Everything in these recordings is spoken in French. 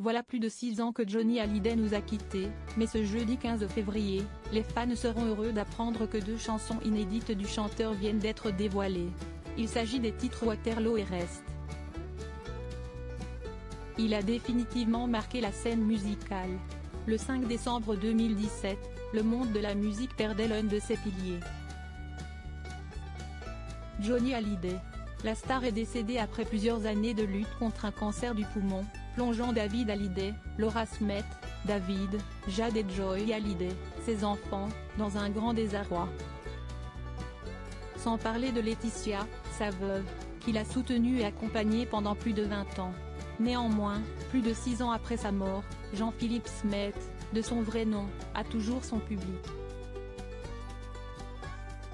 Voilà plus de 6 ans que Johnny Hallyday nous a quittés, mais ce jeudi 15 février, les fans seront heureux d'apprendre que 2 chansons inédites du chanteur viennent d'être dévoilées. Il s'agit des titres Waterloo et Rest. Il a définitivement marqué la scène musicale. Le 5 décembre 2017, le monde de la musique perdait l'un de ses piliers. Johnny Hallyday. La star est décédée après plusieurs années de lutte contre un cancer du poumon, plongeant David Hallyday, Laura Smith, David, Jade et Joy Hallyday, ses enfants, dans un grand désarroi. Sans parler de Laetitia, sa veuve, qui l'a soutenue et accompagnée pendant plus de 20 ans. Néanmoins, plus de 6 ans après sa mort, Jean-Philippe Smith, de son vrai nom, a toujours son public.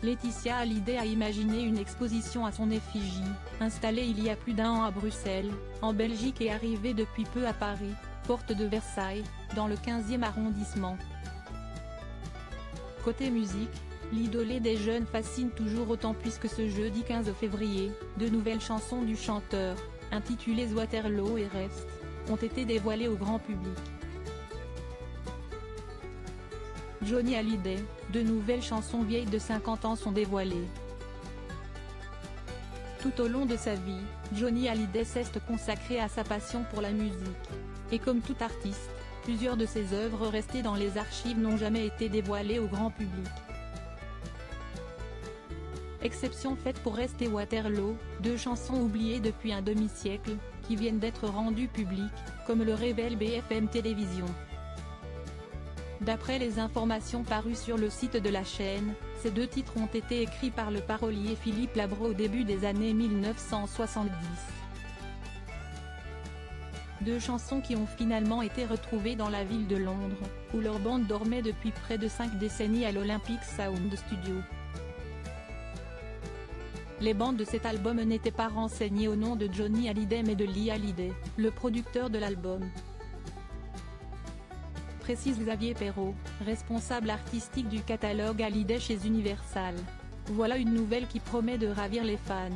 Laetitia Hallyday a imaginé une exposition à son effigie, installée il y a plus d'1 an à Bruxelles, en Belgique et arrivée depuis peu à Paris, porte de Versailles, dans le 15e arrondissement. Côté musique, l'idolé des jeunes fascine toujours autant puisque ce jeudi 15 février, 2 nouvelles chansons du chanteur, intitulées Waterloo et Rest, ont été dévoilées au grand public. Johnny Hallyday, 2 nouvelles chansons vieilles de 50 ans sont dévoilées. Tout au long de sa vie, Johnny Hallyday s'est consacré à sa passion pour la musique. Et comme tout artiste, plusieurs de ses œuvres restées dans les archives n'ont jamais été dévoilées au grand public. Exception faite pour Rest et Waterloo, 2 chansons oubliées depuis un demi-siècle, qui viennent d'être rendues publiques, comme le révèle BFM Télévision. D'après les informations parues sur le site de la chaîne, ces 2 titres ont été écrits par le parolier Philippe Labro au début des années 1970. 2 chansons qui ont finalement été retrouvées dans la ville de Londres, où leur bande dormait depuis près de 5 décennies à l'Olympic Sound Studio. Les bandes de cet album n'étaient pas renseignées au nom de Johnny Hallyday mais de Lee Hallyday, le producteur de l'album. Précise Xavier Perrault, responsable artistique du catalogue Hallyday chez Universal. Voilà une nouvelle qui promet de ravir les fans.